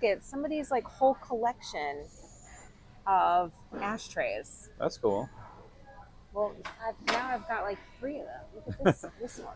Look at somebody's like whole collection of ashtrays. That's cool. Well, now I've got like 3 of them. Look at this one.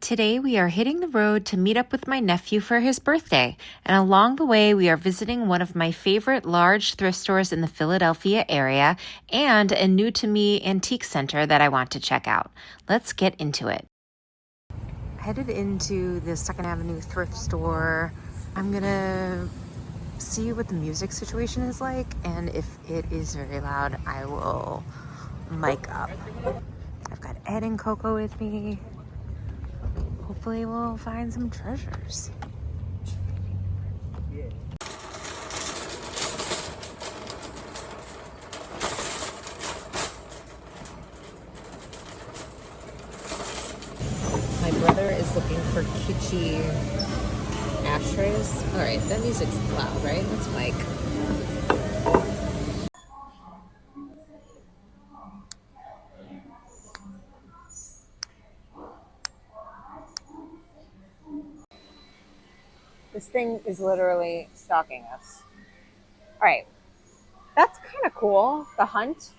Today we are hitting the road to meet up with my nephew for his birthday, and along the way we are visiting one of my favorite large thrift stores in the Philadelphia area and a new to me antique center that I want to check out. Let's get into it. Headed into the Second Avenue thrift store. I'm gonna see what the music situation is like, and if it is very loud, I will mic up. I've got Ed and Coco with me. Hopefully we'll find some treasures. My brother is looking for kitschy ashtrays. All right, that music's loud, right? Let's mic. This thing is literally stalking us. All right, that's kind of cool. The hunt.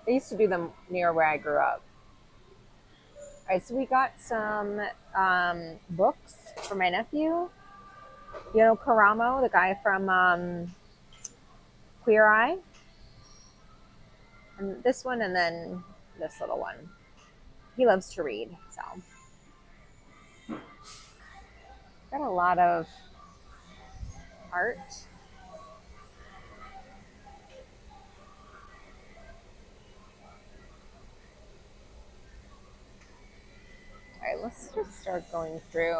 They used to do them near where I grew up. All right, so we got some books for my nephew. You know Karamo, the guy from Queer Eye? And this one, and then this little one. He loves to read, so. Got a lot of art. All right, let's just start going through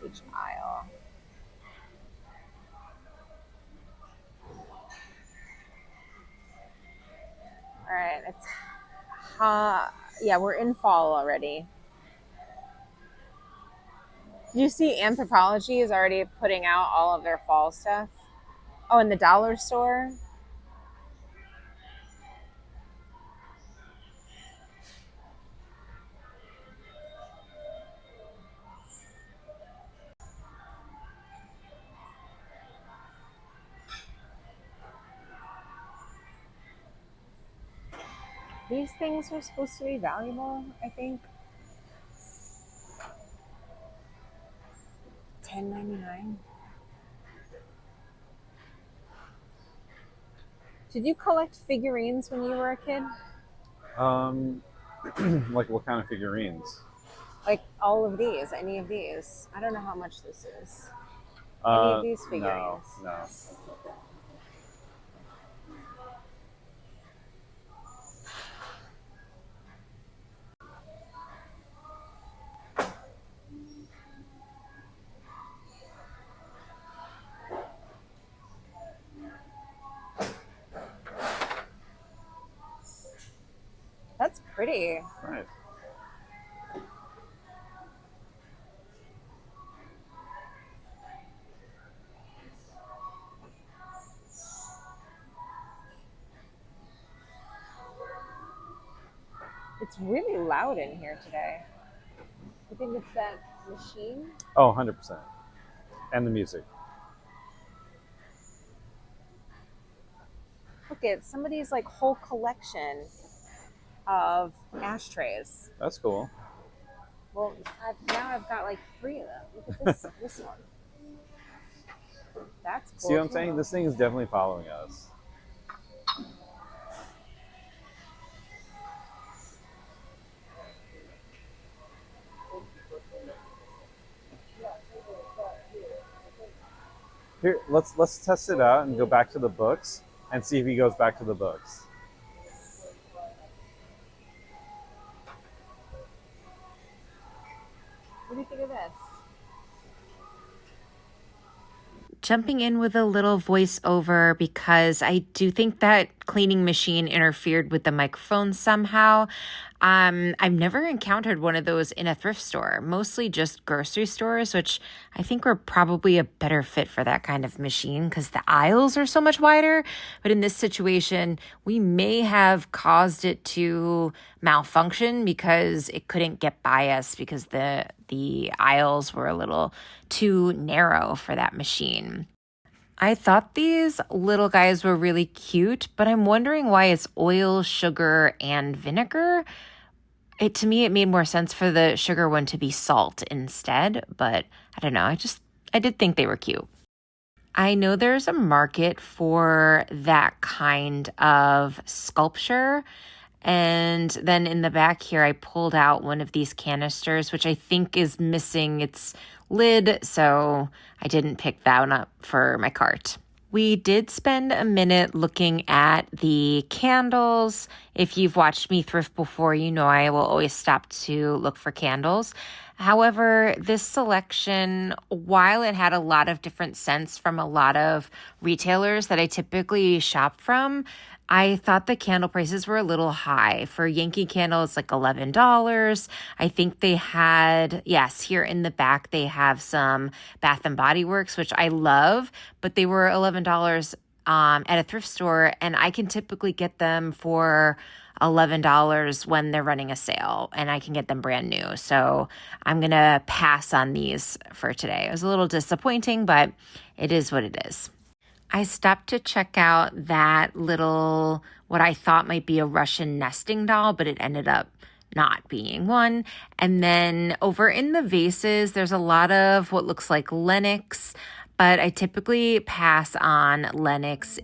each aisle. All right, yeah, we're in fall already. Did you see Anthropologie is already putting out all of their fall stuff? Oh, in the dollar store. These things are supposed to be valuable, I think. $10.99. Did you collect figurines when you were a kid? Like what kind of figurines? Like all of these, any of these? I don't know how much this is. Any of these figurines? No. That's pretty. Right. It's really loud in here today. I think it's that machine. Oh, 100%. And the music. Look at somebody's like whole collection of ashtrays. That's cool. Well, now I've got like 3 of them. Look at this one. That's cool. See what I'm saying? This thing is definitely following us. Here, let's test it out and go back to the books and see if he goes back to the books. What do you think of this? Jumping in with a little voiceover because I do think that cleaning machine interfered with the microphone somehow. I've never encountered one of those in a thrift store, mostly just grocery stores, which I think were probably a better fit for that kind of machine because the aisles are so much wider. But in this situation, we may have caused it to malfunction because it couldn't get by us because the aisles were a little too narrow for that machine. I thought these little guys were really cute, but I'm wondering why it's oil, sugar, and vinegar. To me, it made more sense for the sugar one to be salt instead, but I don't know. I did think they were cute. I know there's a market for that kind of sculpture. And then in the back here, I pulled out one of these canisters, which I think is missing its lid, so I didn't pick that one up for my cart. We did spend a minute looking at the candles. If you've watched me thrift before, you know I will always stop to look for candles. However, this selection, while it had a lot of different scents from a lot of retailers that I typically shop from, I thought the candle prices were a little high. For Yankee Candle, it's like $11. I think they had, yes, here in the back, they have some Bath and Body Works, which I love, but they were $11 at a thrift store, and I can typically get them for $11 when they're running a sale, and I can get them brand new. So I'm going to pass on these for today. It was a little disappointing, but it is what it is. I stopped to check out that little, what I thought might be a Russian nesting doll, but it ended up not being one. And then over in the vases, there's a lot of what looks like Lenox, but I typically pass on Lenox.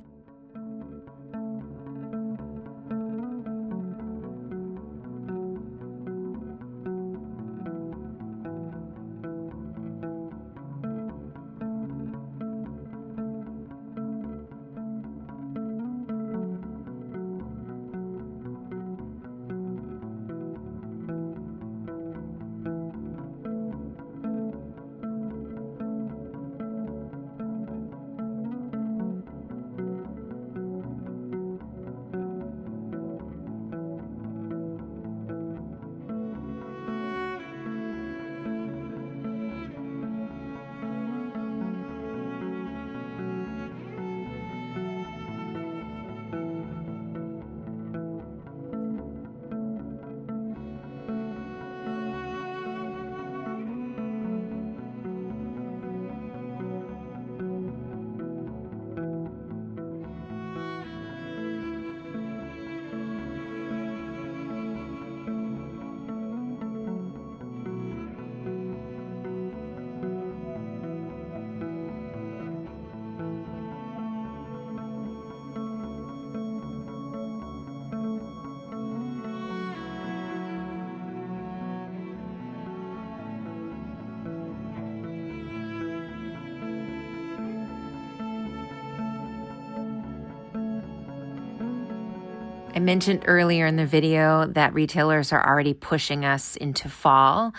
I mentioned earlier in the video that retailers are already pushing us into fall.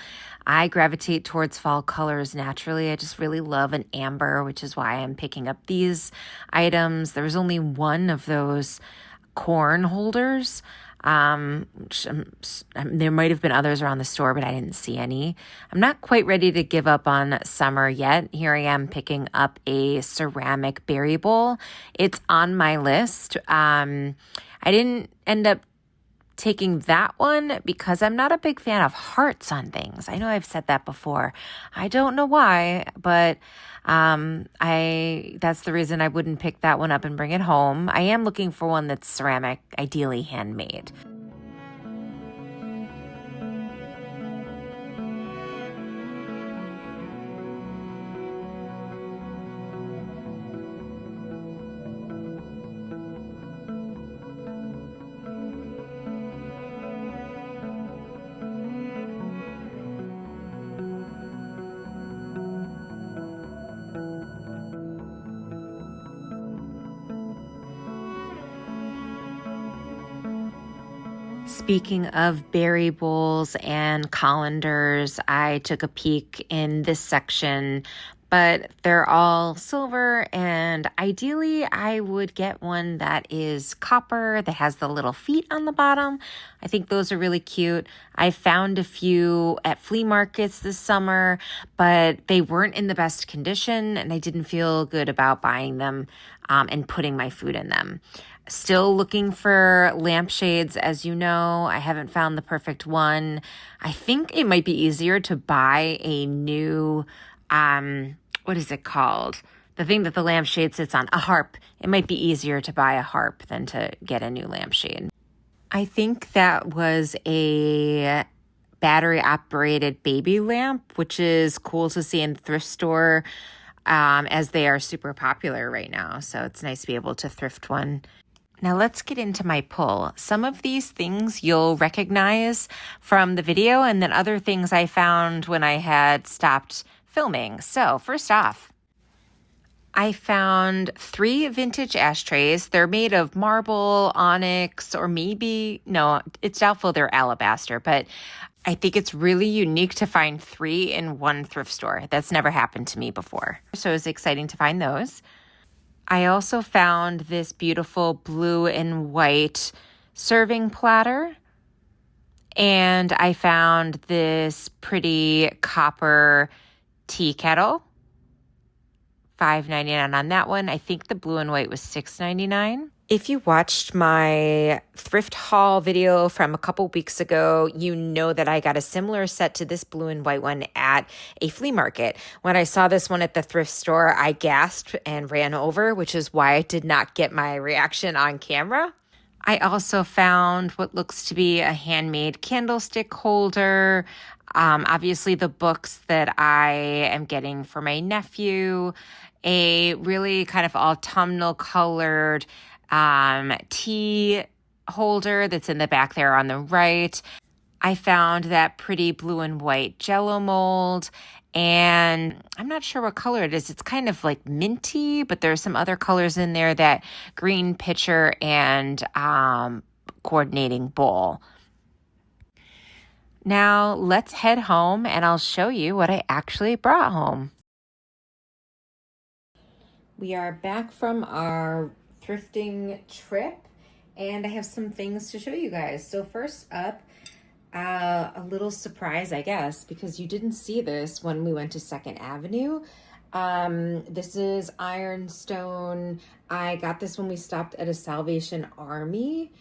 I gravitate towards fall colors naturally. I just really love an amber, which is why I'm picking up these items. There was only one of those corn holders. There might have been others around the store, but I didn't see any. I'm not quite ready to give up on summer yet. Here I am picking up a ceramic berry bowl. It's on my list. I didn't end up taking that one because I'm not a big fan of hearts on things. I know I've said that before. I don't know why, but that's the reason I wouldn't pick that one up and bring it home. I am looking for one that's ceramic, ideally handmade. Speaking of berry bowls and colanders, I took a peek in this section but they're all silver, and ideally I would get one that is copper that has the little feet on the bottom. I think those are really cute. I found a few at flea markets this summer, but they weren't in the best condition, and I didn't feel good about buying them and putting my food in them. Still looking for lampshades, as you know. I haven't found the perfect one. I think it might be easier to buy a new, what is it called? The thing that the lampshade sits on, a harp. It might be easier to buy a harp than to get a new lampshade. I think that was a battery-operated baby lamp, which is cool to see in the thrift store as they are super popular right now. So it's nice to be able to thrift one. Now let's get into my pull. Some of these things you'll recognize from the video, and then other things I found when I had stopped filming. So first off, I found 3 vintage ashtrays. They're made of marble, onyx, or maybe, no, it's doubtful they're alabaster, but I think it's really unique to find 3 in one thrift store. That's never happened to me before. So it was exciting to find those. I also found this beautiful blue and white serving platter. And I found this pretty copper tea kettle. $5.99 on that one. I think the blue and white was $6.99. If you watched my thrift haul video from a couple weeks ago, you know that I got a similar set to this blue and white one at a flea market. When I saw this one at the thrift store, I gasped and ran over, which is why I did not get my reaction on camera. I also found what looks to be a handmade candlestick holder. Obviously the books that I am getting for my nephew, a really kind of autumnal colored tea holder that's in the back there on the right. I found that pretty blue and white Jello mold, and I'm not sure what color it is. It's kind of like minty, but there's some other colors in there, that green pitcher and coordinating bowl. Now let's head home and I'll show you what I actually brought home. We are back from our thrifting trip, and I have some things to show you guys. So first up, a little surprise, I guess, because you didn't see this when we went to 2nd Avenue. This is ironstone. I got this when we stopped at a Salvation Army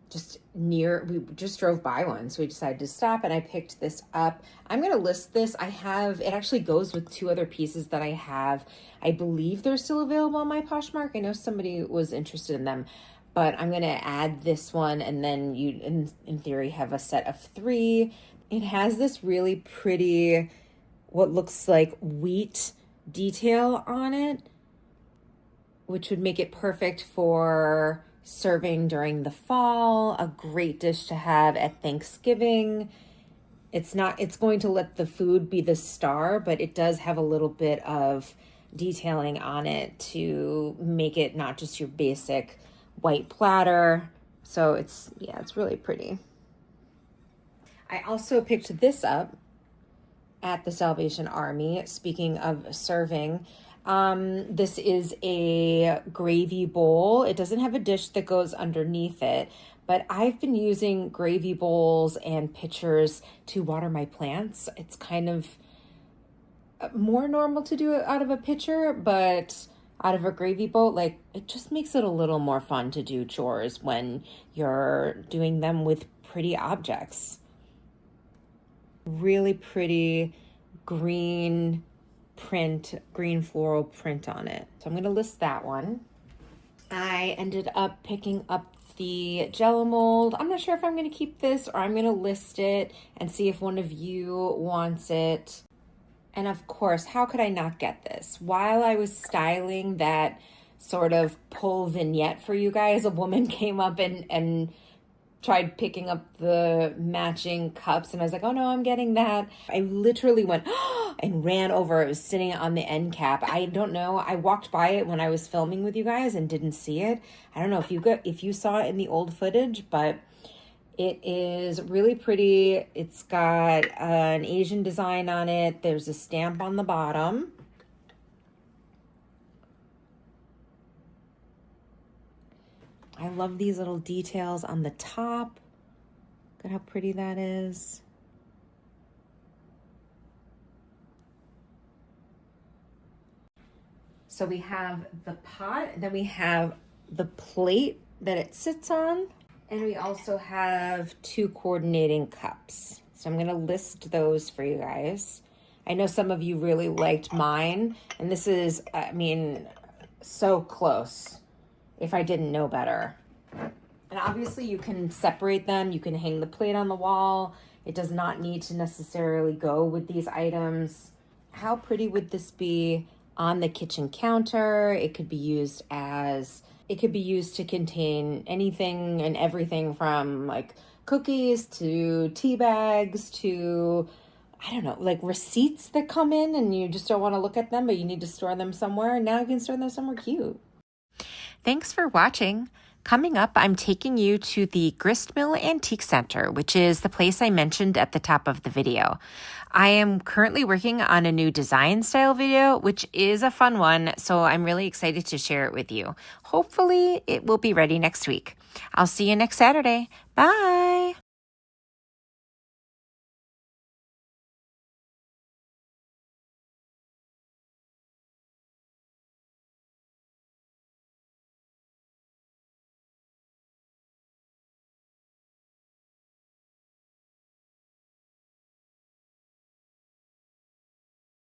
just near, we just drove by one, so we decided to stop, and I picked this up. I'm going to list this. I have, it actually goes with 2 other pieces that I have. I believe they're still available on my Poshmark. I know somebody was interested in them, but I'm going to add this one, and then you, in theory, have a set of 3. It has this really pretty, what looks like wheat detail on it, which would make it perfect for serving during the fall, a great dish to have at Thanksgiving. It's going to let the food be the star, but it does have a little bit of detailing on it to make it not just your basic white platter. So it's really pretty. I also picked this up at the Salvation Army. Speaking of serving, this is a gravy bowl. It doesn't have a dish that goes underneath it, but I've been using gravy bowls and pitchers to water my plants. It's kind of more normal to do it out of a pitcher, but out of a gravy bowl, like, it just makes it a little more fun to do chores when you're doing them with pretty objects. Really pretty green print, green floral print on it. So I'm going to list that one. I ended up picking up the Jello mold. I'm not sure if I'm going to keep this or I'm going to list it and see if one of you wants it. And of course, how could I not get this? While I was styling that sort of pull vignette for you guys, a woman came up and tried picking up the matching cups, and I was like, oh no, I'm getting that. I literally went and ran over. It was sitting on the end cap. I don't know. I walked by it when I was filming with you guys and didn't see it. I don't know if you saw it in the old footage, but it is really pretty. It's got an Asian design on it. There's a stamp on the bottom. I love these little details on the top. Look at how pretty that is. So we have the pot, then we have the plate that it sits on, and we also have 2 coordinating cups. So I'm gonna list those for you guys. I know some of you really liked mine, and this is, I mean, so close if I didn't know better. And obviously you can separate them. You can hang the plate on the wall. It does not need to necessarily go with these items. How pretty would this be on the kitchen counter? It could be used to contain anything and everything from like cookies to tea bags to, I don't know, like receipts that come in and you just don't want to look at them, but you need to store them somewhere. And now you can store them somewhere cute. Thanks for watching. Coming up, I'm taking you to the Gristmill Antique Center, which is the place I mentioned at the top of the video. I am currently working on a new design style video, which is a fun one, so I'm really excited to share it with you. Hopefully, it will be ready next week. I'll see you next Saturday. Bye!